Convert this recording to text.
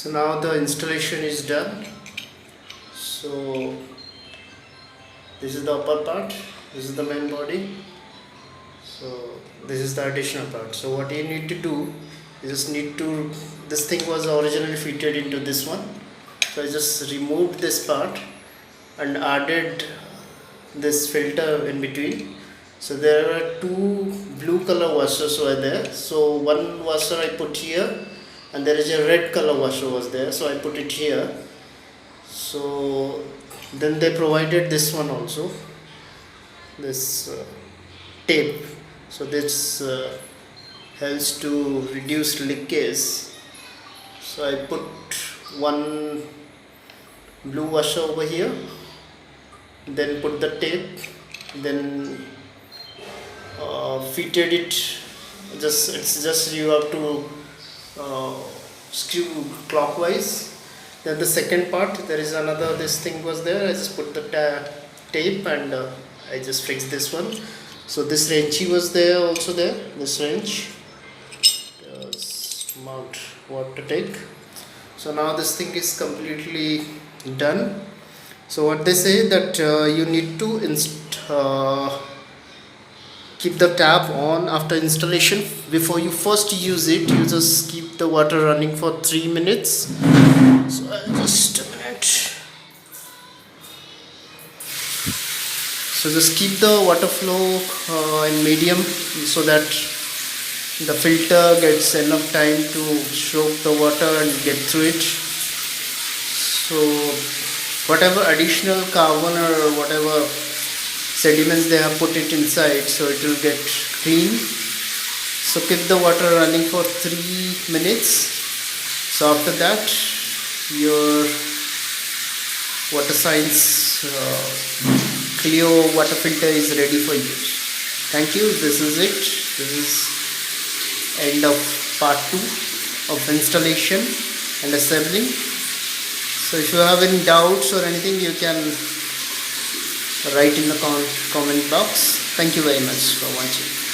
So now the installation is done. So this is the upper part, this is the main body, so this is the additional part. So what you need to do, you just need to, this thing was originally fitted into this one, so I just removed this part and added this filter in between. So there are two blue color washers were there, so one washer I put here and there is a red color washer was there, so I put it here. So then they provided this one also, this tape, so this helps to reduce leakage. So I put one blue washer over here, then put the tape, then fitted it. It's just you have to screw clockwise. Then the second part, there is another, this thing was there, I just put the tape and I just fixed this one. So this wrenchy was there also there, this wrench, mount what to take. So now this thing is completely done. So what they say that you need to keep the tap on after installation. Before you first use it, you just keep the water running for 3 minutes. So just a minute. So just keep the water flow in medium so that the filter gets enough time to soak the water and get through it. So whatever additional carbon or whatever sediments they have put it inside, so it will get clean. So keep the water running for 3 minutes. So after that your water science clear water filter is ready for use. Thank you. This is it. This is end of part 2 of installation and assembling. So if you have any doubts or anything, you can write in the comment box. Thank you very much for watching.